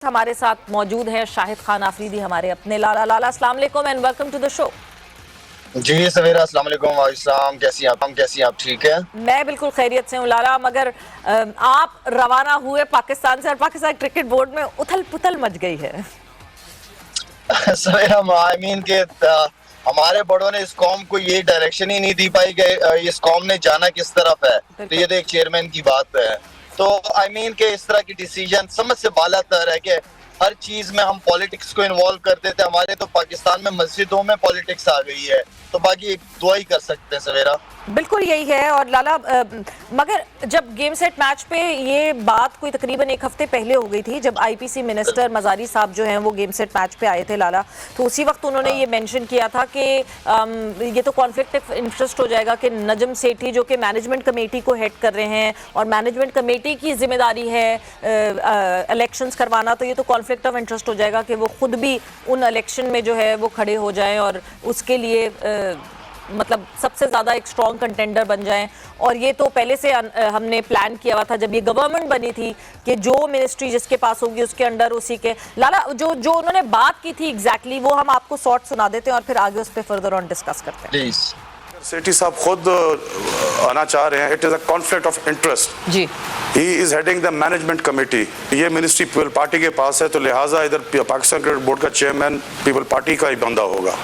हमारे साथ मौजूद है शाहिद खान आफरीदी, हमारे अपने लाला अस्सलाम वालेकुम and welcome to the show. जी सवेरा, अस्सलाम वालेकुम। वालेकुम, कैसी हैं आप? ठीक है। मैं बिल्कुल खैरियत से हूँ लाला, मगर आप रवाना हुए पाकिस्तान से और पाकिस्तान क्रिकेट बोर्ड में उथल पुथल मच गई है। सवेरा, के हमारे बड़ों ने इस कौम को ये डायरेक्शन ही नहीं दी पाई कि इस कौम ने जाना किस तरफ है। तो ये तो एक चेयरमैन की बात है। तो के इस तरह की डिसीजन समझ से बालातर है कि हर चीज में हम पॉलिटिक्स को इन्वॉल्व कर देते हैं। हमारे तो पाकिस्तान में मस्जिदों में पॉलिटिक्स आ गई है, तो बाकी दुआ ही कर सकते हैं सवेरा। बिल्कुल यही है। और लाला मगर जब गेम सेट मैच पे ये बात कोई तकरीबन एक हफ्ते पहले हो गई थी, जब आईपीसी मिनिस्टर मजारी साहब जो हैं वो गेम सेट मैच पे आए थे लाला, तो उसी वक्त उन्होंने ये मेंशन किया था कि ये तो कॉन्फ्लिक्ट ऑफ इंटरेस्ट हो जाएगा कि नजम सेठी जो कि मैनेजमेंट कमेटी को हेड कर रहे हैं और मैनेजमेंट कमेटी की जिम्मेदारी है इलेक्शंस करवाना, तो ये तो कॉन्फ्लिक्ट ऑफ इंटरेस्ट हो जाएगा कि वो खुद भी उन इलेक्शन में जो है वो खड़े हो जाएं और उसके लिए मतलब सबसे ज़्यादा एक स्ट्रॉन्ग कंटेंडर बन जाएं। और ये तो पहले से हमने प्लान किया हुआ था जब ये गवर्नमेंट बनी थी कि जो मिनिस्ट्री जिसके पास होगी उसके अंडर उसी के लाला जो जो उन्होंने बात की थी एग्जैक्टली वो हम आपको शॉर्ट सुना देते हैं और फिर आगे उस पर फर्दर ऑन डिस्कस करते हैं। प्लीज। सेठी साहब खुद आना चाह रहे हैं। It is a conflict of interest. जी, he is heading the management committee. ये मिनिस्ट्री पीपल पार्टी के पास है, तो लिहाजा इधर पाकिस्तान क्रिकेट बोर्ड का चेयरमैन पीपल पार्टी का ही बंदा होगा।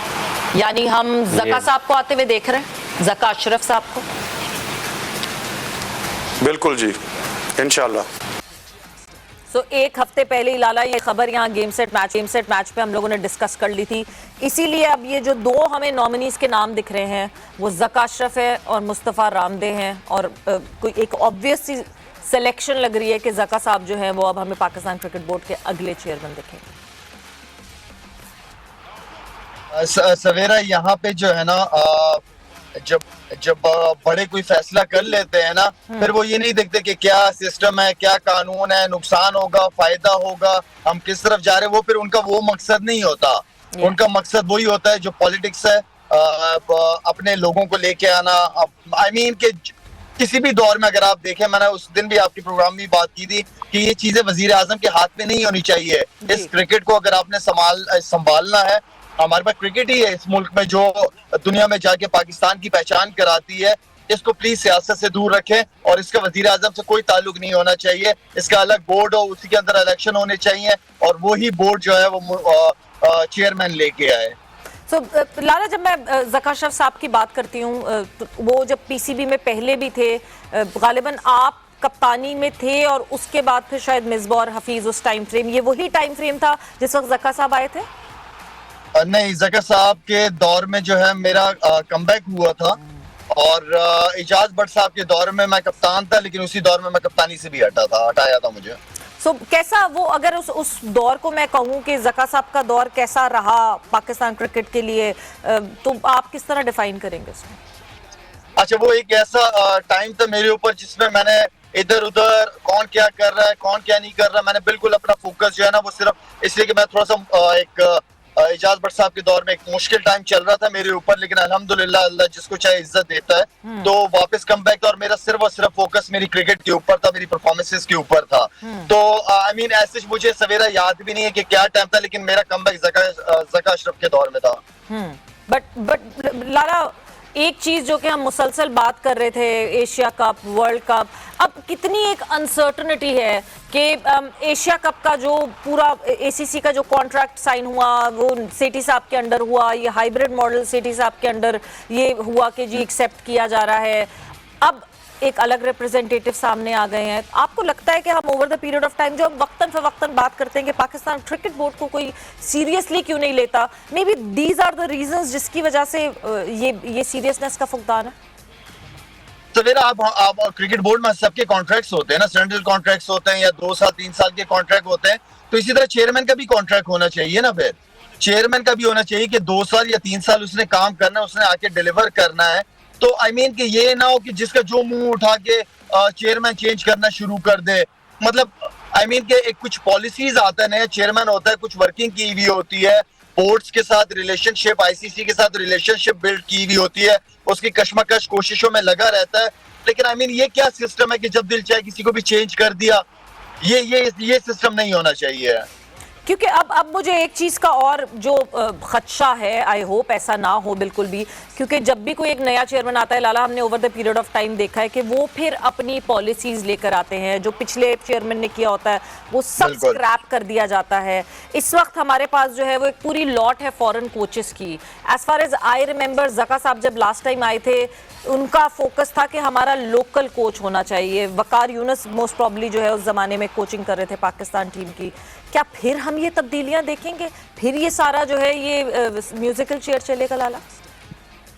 यानी हम जका साहब को आते हुए देख रहे हैं, जका अशरफ साहब को। बिल्कुल जी, इंशाल्लाह। तो एक हफ्ते पहले ही लाला ये खबर यहाँ गेम सेट मैच पे हम लोगों ने डिस्कस कर ली थी, इसीलिए अब ये जो दो हमें नॉमिनीज के नाम दिख रहे हैं वो जका अशरफ है और मुस्तफ़ा रामदे हैं। और कोई एक ऑब्वियस सी सिलेक्शन लग रही है कि जका साहब जो है वो अब हमें पाकिस्तान क्रिकेट बोर्ड के अगले चेयरमैन दिखेंगे। सवेरा, यहाँ पे जो है ना, जब जब बड़े कोई फैसला कर लेते हैं ना, फिर वो ये नहीं देखते कि क्या सिस्टम है, क्या कानून है, नुकसान होगा, फायदा होगा, हम किस तरफ जा रहे हैं। वो फिर उनका वो मकसद नहीं होता। उनका मकसद वही होता है जो पॉलिटिक्स है, अपने लोगों को लेके आना। के किसी भी दौर में अगर आप देखें, मैंने उस दिन भी आपके प्रोग्राम में बात की थी कि ये चीजें वजीर आजम के हाथ में नहीं होनी चाहिए। इस क्रिकेट को अगर आपने संभालना है, हमारे पास क्रिकेट ही है इस मुल्क में जो दुनिया में जाके पाकिस्तान की पहचान कराती है। इसको प्लीज सियासत से दूर रखें और इसका वजीर आजम से कोई ताल्लुक नहीं होना चाहिए। इसका अलग बोर्ड हो, उसी के अंदर इलेक्शन होने चाहिए और वही बोर्ड जो है वो चेयरमैन लेके आए। लाला, जब मैं जका अशरफ साहब की बात करती हूँ, तो वो जब पीसीबी में पहले भी थे, गालिबन आप कप्तानी में थे और उसके बाद फिर शायद मिसबा और हफीज उस टाइम फ्रेम, ये वही टाइम फ्रेम था जिस वक्त जका साहब आए थे? नहीं, जका साहब के दौर में जो है मेरा कमबैक हुआ था और इजाज भट्ट साहब के दौर में मैं कप्तान था, लेकिन उसी दौर में मैं कप्तानी से भी हटाया था मुझे। कैसा वो, अगर उस दौर को मैं कहूँ कि जका साहब का दौर कैसा रहा पाकिस्तान क्रिकेट के लिए, तो आप किस तरह डिफाइन करेंगे उसमें? अच्छा, वो एक ऐसा टाइम था मेरे ऊपर जिसमें मैंने इधर उधर कौन क्या कर रहा है, कौन क्या नहीं कर रहा, मैंने बिल्कुल अपना फोकस जो है ना वो सिर्फ इसलिए कि मैं थोड़ा सा एक इजाज भट्ट साहब के दौर में एक मुश्किल टाइम चल रहा था मेरे ऊपर, लेकिन अल्हम्दुलिल्लाह अल्लाह जिसको चाहे इज्जत देता है। तो वापस कम बैक था और मेरा सिर्फ और सिर्फ फोकस मेरी क्रिकेट के ऊपर था, मेरी परफॉर्मेंसेस के ऊपर था। तो ऐसे मुझे सवेरा याद भी नहीं है कि क्या टाइम था, लेकिन मेरा कम बैक जका अशरफ के दौर में था। बट लाला, एक चीज जो कि हम मुसलसल बात कर रहे थे, एशिया कप, वर्ल्ड कप, अब कितनी एक अनसर्टनिटी है कि एशिया कप का जो पूरा एसीसी का जो कॉन्ट्रैक्ट साइन हुआ वो सेठी साहब के अंडर हुआ, ये हाइब्रिड मॉडल सेठी साहब के अंडर ये हुआ कि जी एक्सेप्ट किया जा रहा है। अब एक अलग रिप्रेजेंटेटिव सामने आ गए हैं। आपको लगता है कि हम over the period of time जो हम वक्तन फवक्तन बात करते हैं कि पाकिस्तान क्रिकेट बोर्ड को कोई सीरियसली क्यों नहीं लेता, maybe these are the reasons जिसकी वजह से ये सीरियसनेस का फुकदान है? तो मेरा आप क्रिकेट बोर्ड में सबके कॉन्ट्रैक्ट्स होते हैं ना, स्टैंडर्ड कॉन्ट्रैक्ट्स होते हैं या 2 साल 3 साल के कॉन्ट्रैक्ट होते हैं। तो इसी तरह चेयरमैन का भी कॉन्ट्रैक्ट होना चाहिए ना। फिर चेयरमैन का भी होना चाहिए कि 2 साल या 3 साल उसने काम करना है, उसने आके डिलीवर करना है। तो कि ये ना हो कि जिसका जो मुंह उठा के चेयरमैन चेंज करना शुरू कर दे। मतलब के एक कुछ पॉलिसीज आता है, नया चेयरमैन होता है, कुछ वर्किंग की हुई होती है, बोर्ड्स के साथ रिलेशनशिप, आईसीसी के साथ रिलेशनशिप बिल्ड की हुई होती है, उसकी कश्मकश कोशिशों में लगा रहता है। लेकिन ये क्या सिस्टम है कि जब दिल चाहे किसी को भी चेंज कर दिया? ये सिस्टम नहीं होना चाहिए। क्योंकि अब मुझे एक चीज़ का और जो खदशा है, आई होप ऐसा ना हो बिल्कुल भी, क्योंकि जब भी कोई एक नया चेयरमैन आता है लाला, हमने over the period of time देखा है कि वो फिर अपनी पॉलिसीज लेकर आते हैं, जो पिछले चेयरमैन ने किया होता है वो सब स्क्रैप कर दिया जाता है। इस वक्त हमारे पास जो है वो एक पूरी लॉट है फॉरेन कोचेस की। As far as I remember, Zaka साहब जब लास्ट टाइम आए थे उनका फोकस था कि हमारा लोकल कोच होना चाहिए। वकार यूनुस मोस्ट प्रॉब्ली जो है उस जमाने में कोचिंग कर रहे थे पाकिस्तान टीम की। क्या फिर हम ये तब्दीलियां देखेंगे? फिर ये सारा जो है ये म्यूजिकल चेयर चलेगा लाला?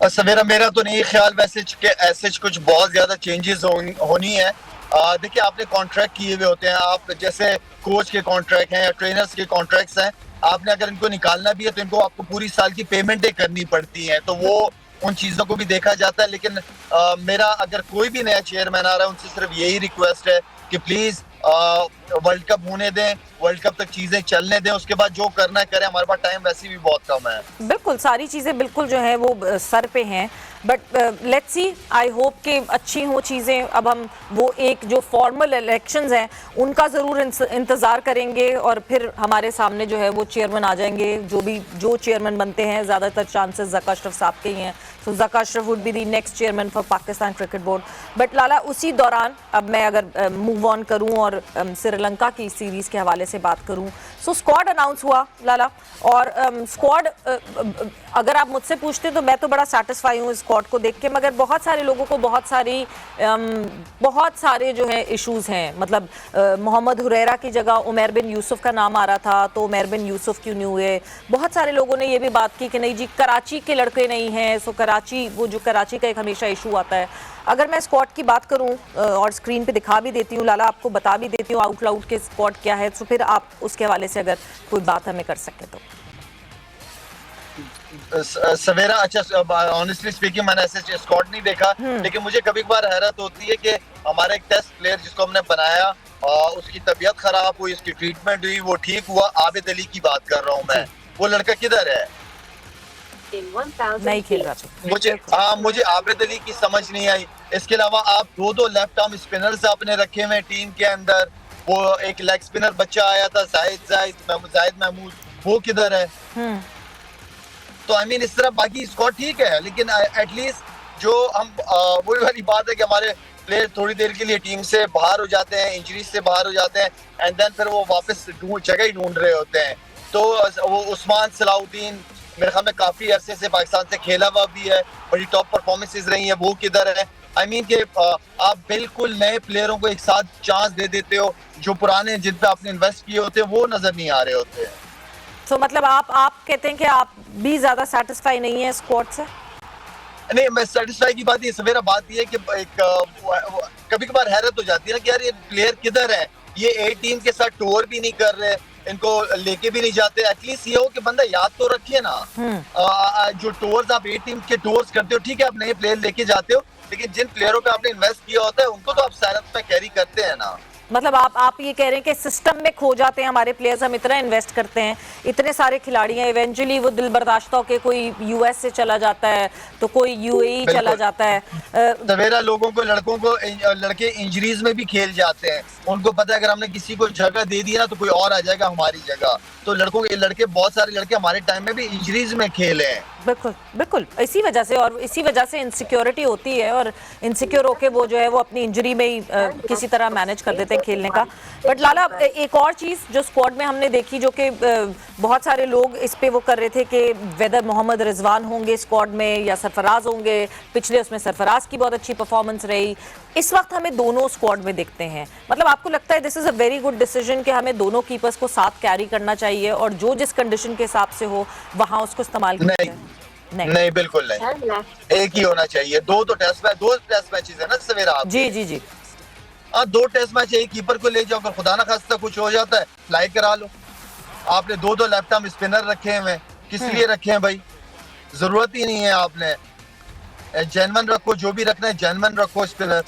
सवेरा मेरा तो नहीं ख्याल वैसे कि ऐसे कुछ बहुत ज्यादा चेंजेस होनी है। देखिए, आपने कॉन्ट्रैक्ट किए हुए होते हैं, आप जैसे कोच के कॉन्ट्रैक्ट हैं या ट्रेनर्स के कॉन्ट्रैक्ट्स हैं, आपने अगर इनको निकालना भी है तो इनको आपको पूरी साल की पेमेंटें करनी पड़ती हैं, तो वो उन चीज़ों को भी देखा जाता है। लेकिन मेरा अगर कोई भी नया चेयरमैन आ रहा है उनसे सिर्फ यही रिक्वेस्ट है कि प्लीज़ वर्ल्ड कप होने दें, वर्ल्ड कप तक चीज़ें चलने दें, उसके बाद जो करना है करें, हमारे पास टाइम वैसे भी बहुत कम है। बिल्कुल, सारी चीज़ें बिल्कुल जो है वो सर पे हैं, but let's see, I hope कि अच्छी हो चीज़ें। अब हम वो एक जो फॉर्मल इलेक्शंस हैं उनका ज़रूर इंतज़ार करेंगे और फिर हमारे सामने जो है वो चेयरमैन आ जाएंगे। जो चेयरमैन बनते हैं ज़्यादातर चांसेस ज़का अशरफ साहब के ही हैं, so Zaka Ashraf would be the next chairman for Pakistan cricket board. But लाला, उसी दौरान अब मैं अगर मूव ऑन करूँ और श्रीलंका की सीरीज़ के हवाले से बात करूँ, सो स्क्वाड अनाउंस हुआ लाला, और स्क्वाड अगर आप मुझसे पूछते तो मैं तो बड़ा सेटिस्फाई हूँ स्क्वाड को देख के, मगर बहुत सारे लोगों को बहुत सारे जो है इश्यूज हैं। मतलब मोहम्मद हुरैरा की जगह उमर बिन यूसुफ का नाम आ रहा था, तो उमर बिन यूसुफ क्यों नहीं हुए? बहुत सारे लोगों ने ये भी बात की कि नहीं जी, कराची के लड़के नहीं हैं, सो कराची, वो जो कराची का एक हमेशा इशू आता है। अगर मैं स्क्वाड की बात करूं और स्क्रीन पे दिखा भी देती हूँ लाला, आपको बता भी देती हूँ आउट लाउड के स्क्वाड क्या है, तो फिर आप उसके हवाले से अगर कोई बात हमें कर सके तो। सवेरा, अच्छा, ऑनेस्टली स्पीकिंग मैंने ऐसे स्क्वाड नहीं देखा, लेकिन मुझे कभी कभार हैरत होती है कि हमारा एक टेस्ट प्लेयर जिसको हमने बनाया, उसकी तबीयत खराब हुई, उसकी ट्रीटमेंट हुई, वो ठीक हुआ। आबिद अली की बात कर रहा हूँ मैं, वो लड़का किधर है? नहीं खेल रहा था। मुझे आबिद अली की समझ नहीं आई। इसके अलावा आप दो लेफ्ट आर्म स्पिनर्स आपने रखे हुए टीम के अंदर, वो एक लेग स्पिनर बच्चा आया था जाहिद महमूद, वो किधर है? तो आई मीन इस तरह बाकी स्क्वाड ठीक है, लेकिन एटलीस्ट जो हम वही वाली बात है कि हमारे प्लेयर थोड़ी देर के लिए टीम से बाहर हो जाते हैं, इंजरी से बाहर हो जाते हैं, एंड देन फिर वो वापस जगह ही ढूंढ रहे होते हैं। तो वो उस्मान सलाउद्दीन मेरे ख्याल में काफी अरसे से पाकिस्तान से खेला हुआ भी है, बड़ी टॉप परफॉर्मेंसेज रही है, वो किधर है? आई मीन कि आप बिल्कुल नए प्लेयरों को एक साथ चांस दे देते हो, जो पुराने जिन पे आपने इन्वेस्ट किए होते हैं वो नजर नहीं आ रहे होते हैं। तो मतलब आप कहते हैं कि आप भी ज्यादा सेटिस्फाई नहीं है स्क्वाड से? नहीं, मैं सेटिस्फाई की बात, ये सवेरा बात ये है कि कभी कभार हैरत हो जाती है ना कि यार ये प्लेयर किधर है, ये ए टीम के साथ टूर भी नहीं कर रहे, इनको लेके भी नहीं जाते। एटलीस्ट ये हो कि बंदा याद तो रखिए ना, जो टूर्स आप ए टीम के टूर्स करते हो, ठीक है आप नए प्लेयर लेके जाते हो, लेकिन जिन प्लेयरों पे आपने इन्वेस्ट किया होता है उनको तो आप सैनत में कैरी करते हैं ना। मतलब आप ये कह रहे हैं कि सिस्टम में खो जाते हैं हमारे प्लेयर्स, हम इतना इन्वेस्ट करते हैं, इतने सारे खिलाड़ी हैं, इवेंचुअली वो दिल बर्दाश्त होकर कोई यूएस से चला जाता है तो कोई यूएई चला जाता है। सवेरा लोगों को, लड़के इंजरीज में भी खेल जाते हैं, उनको पता है अगर हमने किसी को जगह दे दी ना तो कोई और आ जाएगा हमारी जगह। तो बहुत सारे लड़के हमारे टाइम में भी इंजरीज में खेले हैं। बिल्कुल बिल्कुल, इसी वजह से इनसिक्योरिटी होती है, और इनसिक्योर होके वो जो है वो अपनी इंजरी में ही किसी तरह मैनेज कर देते हैं खेलने का। बट लाला, एक और चीज़ जो स्क्वाड में हमने देखी, जो कि बहुत सारे लोग इस पे वो कर रहे थे कि वेदर मोहम्मद रिजवान होंगे स्क्वाड में या सरफराज होंगे, पिछले उसमें सरफराज की बहुत अच्छी परफॉर्मेंस रही, इस वक्त हमें दोनों स्क्वाड में दिखते हैं। मतलब आपको लगता है this is a very good decision कि हमें दोनों कीपर्स को साथ कैरी करना चाहिए और जो जिस कंडीशन के हिसाब से हो वहां उसको इस्तेमाल किया जाए? नहीं, बिल्कुल नहीं, एक ही होना चाहिए। दो टेस्ट मैचेस है ना सवेरा आप? जी। हाँ, 2 टेस्ट मैच एक कीपर को ले जाओ, अगर खुदा ना खास्ता कुछ हो जाता है फ्लाई करा लो। आपने दो लेफ्ट आर्म स्पिनर रखे हैं, किस लिए रखे हैं भाई? जरूरत ही नहीं है। आपने जेन्युइन रखो, जो भी रखना है जेन्युइन रखो स्पिनर।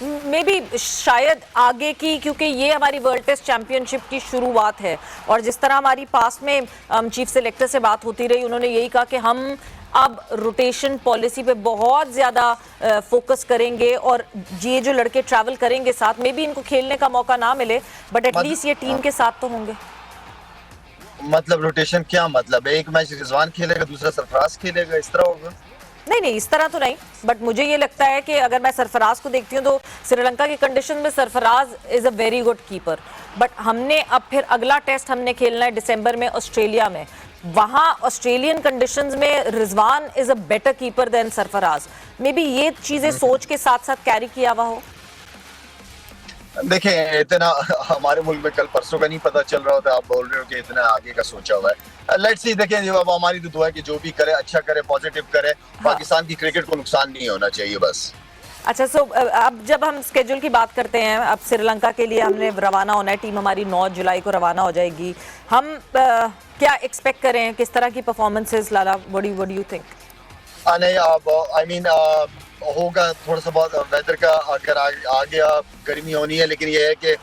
मे बी शायद आगे की, क्योंकि ये हमारी वर्ल्ड टेस्ट चैंपियनशिप की शुरुआत है और जिस तरह हमारी पास में चीफ सेलेक्टर से बात होती रही, उन्होंने यही कहा कि हम अब रोटेशन पॉलिसी पे बहुत ज़्यादा फोकस करेंगे और ये जो लड़के ट्रैवल करेंगे साथ में भी इनको खेलने का मौका ना मिले बट एटलीस्ट ये टीम के साथ तो होंगे। मतलब रोटेशन क्या मतलब है? एक मैच रिजवान खेलेगा, दूसरा सरफराज खेलेगा, इस तरह होगा? नहीं नहीं, इस तरह तो नहीं, बट मुझे ये लगता है कि अगर मैं सरफराज को देखती हूँ तो श्रीलंका के कंडीशन में Sarfaraz is a very good keeper, but हमने अब फिर अगला टेस्ट हमने खेलना है दिसंबर में ऑस्ट्रेलिया में, वहां ऑस्ट्रेलियन कंडीशंस में Rizwan is a better keeper than Sarfaraz. Maybe ये चीजें सोच के साथ साथ कैरी किया हुआ हो। देखिए, इतना हमारे मुल्क में कल परसों का नहीं पता चल रहा होता, आप बोल रहे हो कि इतना आगे का सोचा हुआ है। लेट्स सी, देखें, अब हमारी तो दुआ है कि जो भी करे अच्छा करे, पॉजिटिव करे, पाकिस्तान की क्रिकेट को नुकसान नहीं होना चाहिए बस। अच्छा, सो अब जब हम स्केड्यूल की बात करते हैं, अब श्रीलंका के लिए हमने रवाना होना है, टीम हमारी 9 जुलाई को रवाना हो जाएगी, हम क्या एक्सपेक्ट करें, किस तरह की performances Lala, what do you think? नहीं, अब आई मीन होगा थोड़ा सा बहुत वेदर का, अगर आ गया गर्मी होनी है, लेकिन ये है कि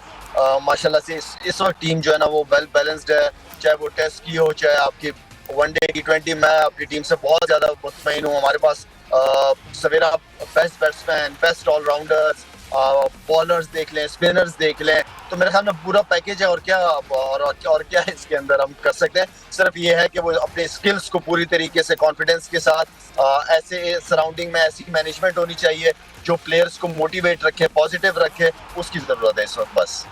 माशाल्लाह से इस वक्त टीम जो है ना वो वेल बैलेंस्ड है, चाहे वो टेस्ट की हो चाहे आपकी वनडे T20। मैं अपनी टीम से बहुत ज्यादा मुतमईन हूँ। हमारे पास Savera best batsman, best allrounders, bowlers देख लें, स्पिनर्स देख लें, तो मेरे ख्याल में पूरा पैकेज है। और क्या है इसके अंदर हम कर सकते हैं? सिर्फ ये है कि वो अपने स्किल्स को पूरी तरीके से कॉन्फिडेंस के साथ ऐसे सराउंडिंग में ऐसी मैनेजमेंट होनी चाहिए जो प्लेयर्स को मोटिवेट रखे, पॉजिटिव रखे, उसकी जरूरत है इस वक्त बस।